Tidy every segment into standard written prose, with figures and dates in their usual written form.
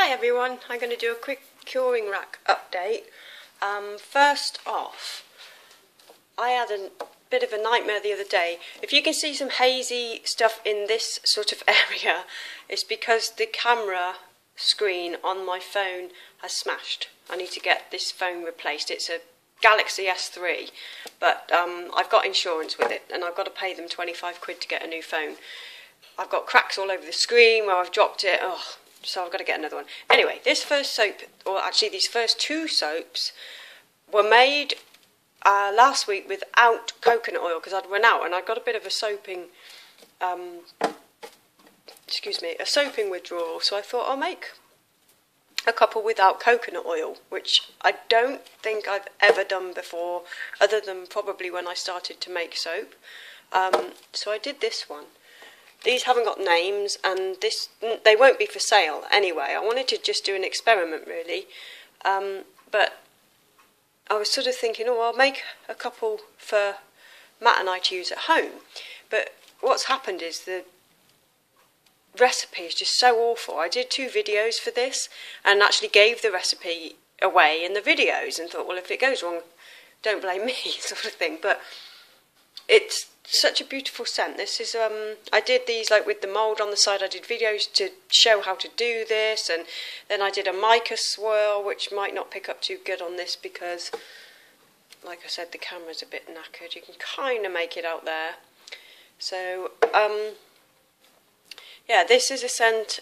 Hi everyone, I'm going to do a quick curing rack update. First off, I had a bit of a nightmare the other day. If you can see some hazy stuff in this sort of area, it's because the camera screen on my phone has smashed. I need to get this phone replaced. It's a Galaxy S3, but I've got insurance with it and I've got to pay them 25 quid to get a new phone. I've got cracks all over the screen where I've dropped it. So I've got to get another one. Anyway, this first soap, or actually these first two soaps, were made last week without coconut oil because I'd run out and I got a bit of a soaping, a soaping withdrawal. So I thought I'll make a couple without coconut oil, which I don't think I've ever done before, other than probably when I started to make soap. So I did this one. These haven't got names, and they won't be for sale anyway. I wanted to just do an experiment, really. But I was sort of thinking, I'll make a couple for Matt and I to use at home. But what's happened is the recipe is just so awful. I did 2 videos for this, and actually gave the recipe away in the videos, and thought, well, if it goes wrong, don't blame me, sort of thing. But it's such a beautiful scent. This is I did these like with the mould on the side. I did videos to show how to do this, and then I did a mica swirl, which might not pick up too good on this because, like I said, the camera's a bit knackered. You can kind of make it out there. So yeah, this is a scent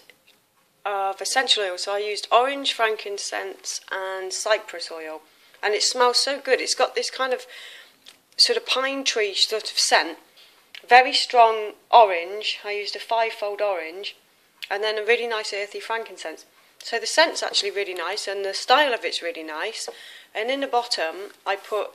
of essential oil. So I used orange, frankincense and cypress oil, and it smells so good. It's got this kind of sort of pine tree sort of scent, very strong orange. I used a 5-fold orange, and then a really nice earthy frankincense. So the scent's actually really nice, and the style of it's really nice. And in the bottom, I put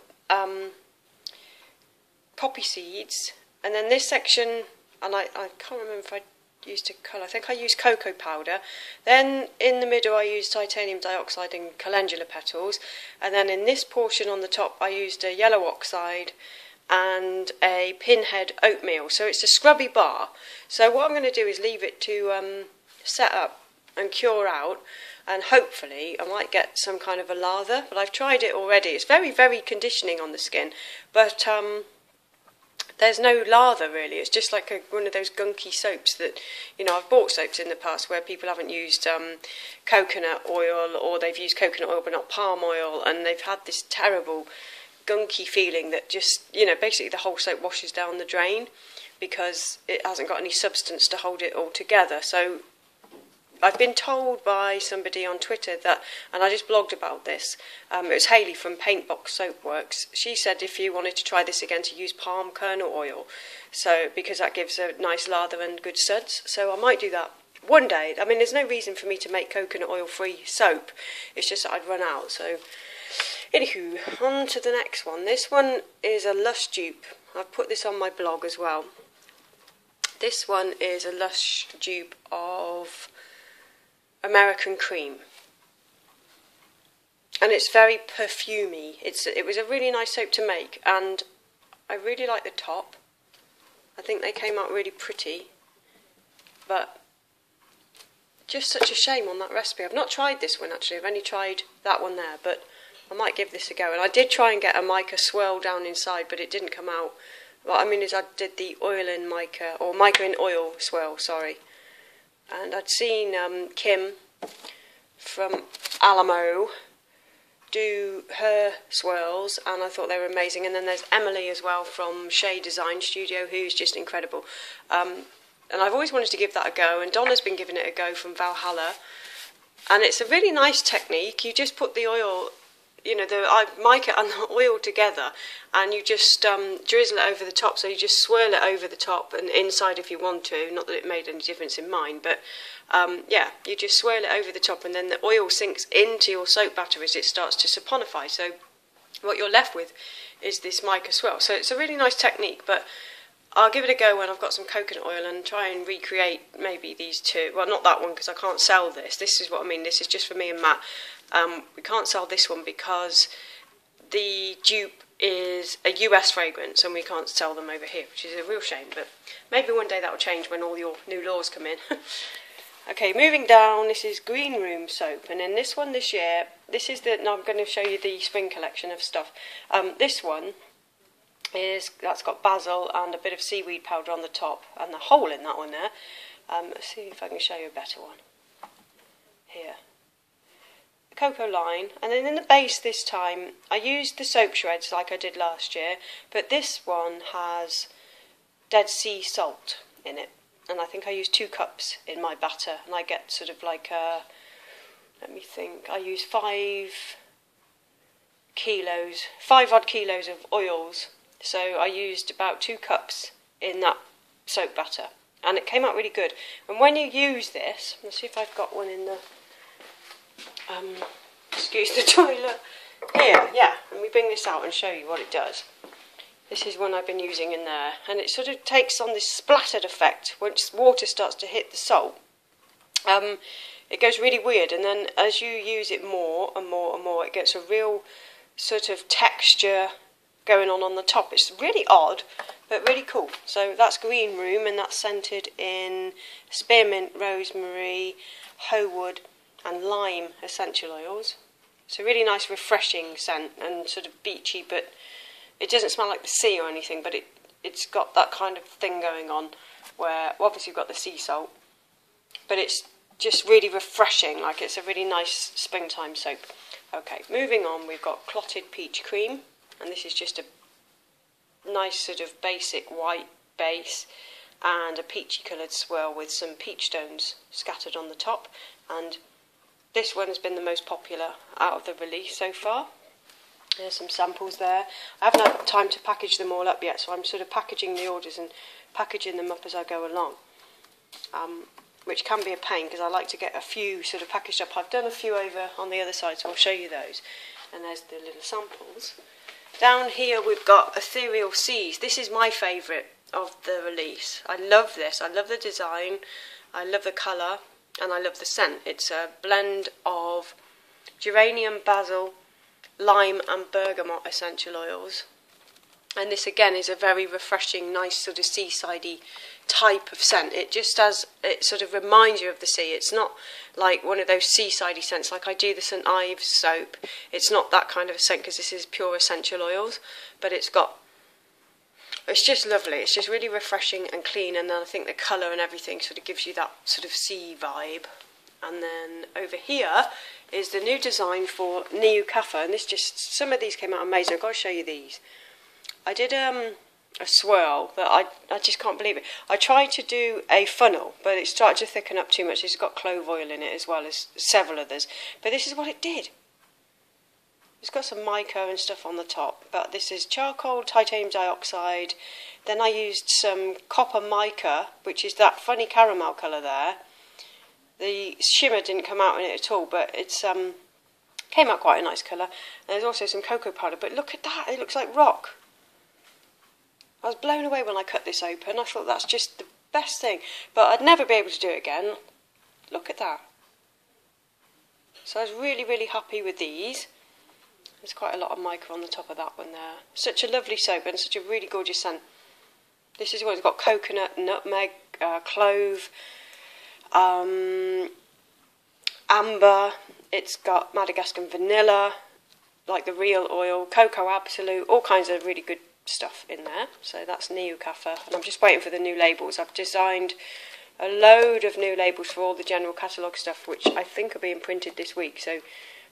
poppy seeds, and then this section, and I can't remember if I used a colour. I think I used cocoa powder. Then in the middle I used titanium dioxide and calendula petals, and then in this portion on the top I used a yellow oxide and a pinhead oatmeal. So it's a scrubby bar. So what I'm going to do is leave it to set up and cure out, and hopefully I might get some kind of a lather, but I've tried it already. It's very, very conditioning on the skin, but there's no lather really. It's just like one of those gunky soaps that, I've bought soaps in the past where people haven't used coconut oil, or they've used coconut oil but not palm oil, and they've had this terrible gunky feeling that just, basically the whole soap washes down the drain because it hasn't got any substance to hold it all together. So I've been told by somebody on Twitter that, and I just blogged about this, it was Hayley from Paintbox Soapworks. She said if you wanted to try this again to use palm kernel oil, so because that gives a nice lather and good suds. So I might do that one day. I mean, there's no reason for me to make coconut oil free soap. It's just that I'd run out. So anywho, on to the next one. This one is a Lush dupe. I've put this on my blog as well. This one is a Lush dupe of American Cream, and it's very perfumey. It was a really nice soap to make, and I really like the top. I think they came out really pretty, but just such a shame on that recipe. I've not tried this one actually. I've only tried that one there, but I might give this a go. And I did try and get a mica swirl down inside, but it didn't come out. What I mean is I did the oil in mica, or mica in oil swirl, sorry. And I'd seen Kim from Alamo do her swirls, and I thought they were amazing. And then there's Emily as well from Shea Design Studio, who's just incredible. And I've always wanted to give that a go, and Donna's been giving it a go from Valhalla. And it's a really nice technique. You just put the oil, the mica and the oil together, and you just drizzle it over the top. So you just swirl it over the top and inside if you want to. Not that it made any difference in mine, but yeah, you just swirl it over the top, and then the oil sinks into your soap batter as it starts to saponify. So what you're left with is this mica swirl. So it's a really nice technique, but I'll give it a go when I've got some coconut oil and try and recreate maybe these two. Well, not that one because I can't sell this. This is what I mean. This is just for me and Matt. We can't sell this one because the dupe is a US fragrance and we can't sell them over here, which is a real shame. But maybe one day that will change when all your new laws come in. Okay, moving down, this is Green Room soap, and then this one this year, this is now I'm going to show you the spring collection of stuff. This one that's got basil and a bit of seaweed powder on the top, and the hole in that one there. Let's see if I can show you a better one. Here. Cocoa line, and then in the base this time, I used the soap shreds like I did last year, but this one has Dead Sea salt in it. And I think I use 2 cups in my batter, and I get sort of like let me think, I use 5 odd kilos of oils, so I used about 2 cups in that soap batter, and it came out really good. And when you use this, let's see if I've got one in the, excuse the toilet, here, yeah, let me bring this out and show you what it does. This is one I've been using in there, and it sort of takes on this splattered effect once water starts to hit the salt. It goes really weird, and then as you use it more and more and more, it gets a real sort of texture going on the top. It's really odd, but really cool. So that's Green Room, and that's scented in spearmint, rosemary, hoewood, and lime essential oils. It's a really nice, refreshing scent, and sort of beachy, but it doesn't smell like the sea or anything, but it's got that kind of thing going on where, well, obviously you've got the sea salt, but it's just really refreshing, like it's a really nice springtime soap. Okay, moving on, we've got Clotted Peach Cream, and this is just a nice sort of basic white base and a peachy coloured swirl with some peach stones scattered on the top, and this one has been the most popular out of the release so far. There's some samples there. I haven't had time to package them all up yet, so I'm sort of packaging the orders and packaging them up as I go along, which can be a pain because I like to get a few sort of packaged up. I've done a few over on the other side, so I'll show you those. And there's the little samples. Down here we've got Ethereal Seas. This is my favourite of the release. I love this. I love the design, I love the colour, and I love the scent. It's a blend of geranium, basil, lime and bergamot essential oils, and this again is a very refreshing, nice sort of seasidey type of scent. It just has, it sort of reminds you of the sea. It's not like one of those seasidey scents like I do the St Ives soap. It's not that kind of a scent because this is pure essential oils, but it's just lovely. It's just really refreshing and clean, and then I think the colour and everything sort of gives you that sort of sea vibe. And then over here is the new design for Niu Kafa, and this just, some of these came out amazing. I've got to show you these. I did a swirl, but I just can't believe it. I tried to do a funnel, but it started to thicken up too much. It's got clove oil in it as well as several others, but this is what it did. It's got some mica and stuff on the top, but this is charcoal, titanium dioxide. Then I used some copper mica, which is that funny caramel colour there. The shimmer didn't come out in it at all, but it's came out quite a nice colour. And there's also some cocoa powder, but look at that, it looks like rock. I was blown away when I cut this open. I thought that's just the best thing, but I'd never be able to do it again. Look at that. So I was really, really happy with these. There's quite a lot of mica on the top of that one there. Such a lovely soap and such a really gorgeous scent. This is what it's got: coconut, nutmeg, clove, amber. It's got Madagascar vanilla, like the real oil, cocoa absolute, all kinds of really good stuff in there. So that's Niu Kafa, and I'm just waiting for the new labels. I've designed a load of new labels for all the general catalogue stuff, which I think are being printed this week, so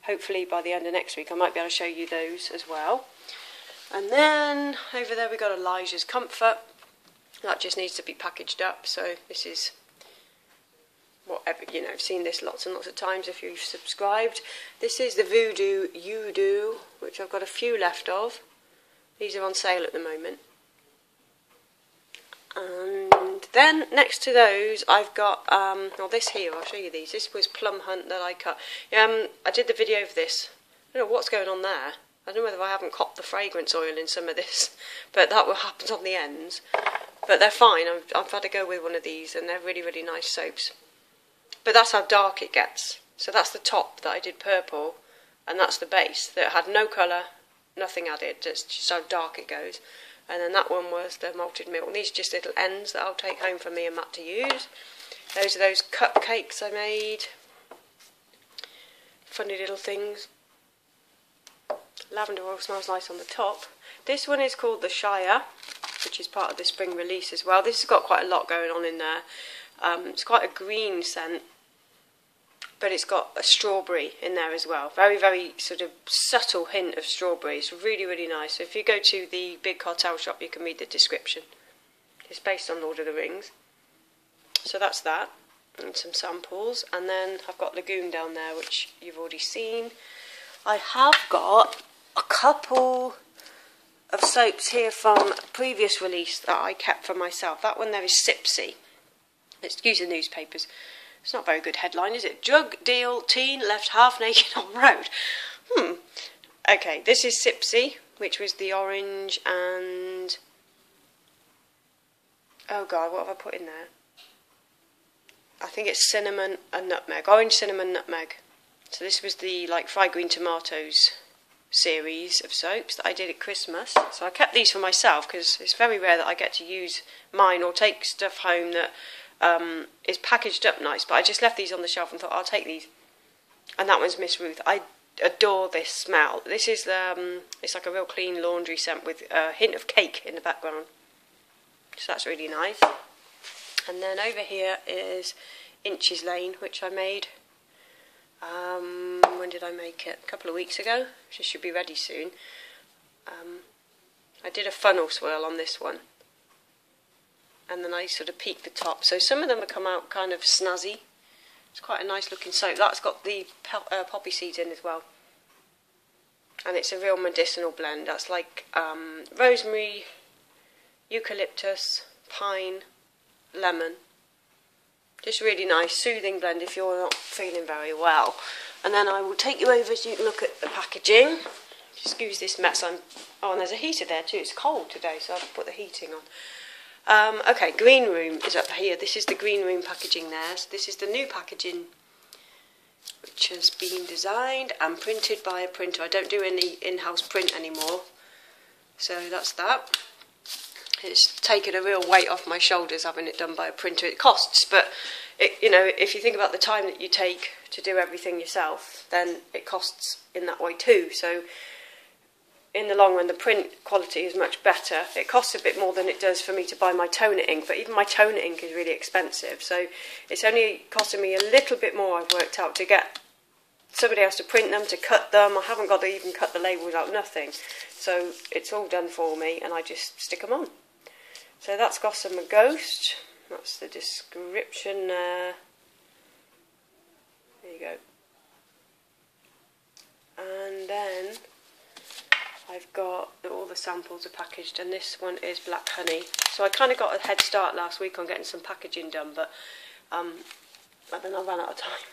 hopefully by the end of next week I might be able to show you those as well. And then over there we've got Elijah's Comfort. That just needs to be packaged up, so this is whatever, you know, I've seen this lots and lots of times if you've subscribed. This is the Voodoo You Do, which I've got a few left of. These are on sale at the moment. And then next to those I've got, well, this here, I'll show you these. This was Plum Hunt that I cut. I did the video of this. I don't know what's going on there. I don't know whether I haven't copped the fragrance oil in some of this, but that will happen on the ends. But they're fine. I've had to go with one of these, and they're really, really nice soaps. But that's how dark it gets. So that's the top that I did purple, and that's the base that had no colour, nothing added. It's just how dark it goes. And then that one was the malted milk. And these are just little ends that I'll take home for me and Matt to use. Those are those cupcakes I made. Funny little things. Lavender oil smells nice on the top. This one is called the Shire, which is part of the spring release as well. This has got quite a lot going on in there. It's quite a green scent, but it's got a strawberry in there as well. Very, very sort of subtle hint of strawberry. It's really, really nice. So if you go to the big cartel shop, you can read the description. It's based on Lord of the Rings. So that's that, and some samples. And then I've got Lagoon down there, which you've already seen. I have got a couple of soaps here from a previous release that I kept for myself. That one there is Sipsy. Excuse the newspapers. It's not a very good headline, is it? Drug deal, teen left half naked on road. Okay, this is Sipsy, which was the orange and... oh God, what have I put in there? I think it's cinnamon and nutmeg. Orange, cinnamon, nutmeg. So this was the like fried green tomatoes series of soaps that I did at Christmas. So I kept these for myself because it's very rare that I get to use mine or take stuff home that is packaged up nice. But I just left these on the shelf and thought I'll take these. And that one's Miss Ruth. I adore this smell. This is it's like a real clean laundry scent with a hint of cake in the background. So that's really nice. And then over here is Inches Lane, which I made. When did I make it? A couple of weeks ago. It should be ready soon. I did a funnel swirl on this one. And then I sort of peaked the top. So some of them have come out kind of snazzy. It's quite a nice looking soap. That's got the poppy seeds in as well. And it's a real medicinal blend. That's like rosemary, eucalyptus, pine, lemon. Just really nice, soothing blend if you're not feeling very well. And then I will take you over so you can look at the packaging. Excuse this mess. Oh, and there's a heater there too. It's cold today, so I've put the heating on. Okay, Green Room is up here. This is the Green Room packaging there. So this is the new packaging, which has been designed and printed by a printer. I don't do any in-house print anymore. So that's that. It's taken a real weight off my shoulders having it done by a printer. It costs, but you know, if you think about the time that you take to do everything yourself, then it costs in that way too. So in the long run, the print quality is much better. It costs a bit more than it does for me to buy my toner ink, but even my toner ink is really expensive. So it's only costing me a little bit more, I've worked out, to get somebody else to print them, to cut them. I haven't got to even cut the labels out, nothing. So it's all done for me, and I just stick them on. So that's Gossamer Ghost. That's the description there. There you go. And then I've got all the samples are packaged, and this one is Black Honey. So I kind of got a head start last week on getting some packaging done, but then I ran out of time.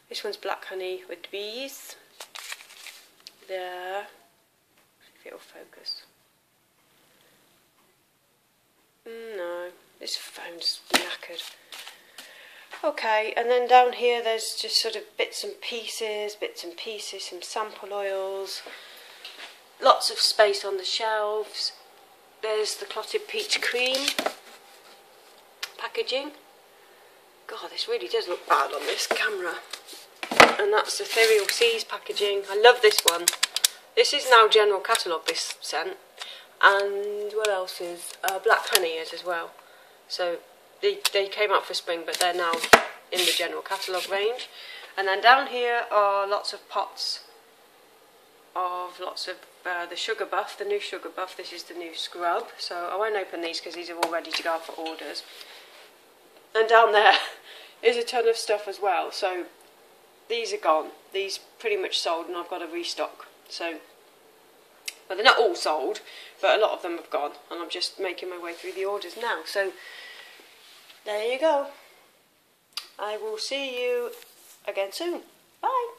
This one's Black Honey with bees. There. If it'll focus. No, this phone's knackered. Okay, and then down here there's just sort of bits and pieces, some sample oils, lots of space on the shelves. There's the Clotted Peach Cream packaging. God, this really does look bad on this camera. And that's the Ethereal Seas packaging. I love this one. This is now general catalogue, this scent. And what else is? Black Honey is as well. So they came out for spring, but they're now in the general catalogue range. And then down here are lots of pots of lots of the Sugar Buff, the new Sugar Buff. This is the new scrub. So I won't open these because these are all ready to go out for orders. And down there is a ton of stuff as well. So these are gone. These pretty much sold, and I've got to restock. So. Well, they're not all sold, but a lot of them have gone, and I'm just making my way through the orders now. So, there you go. I will see you again soon. Bye.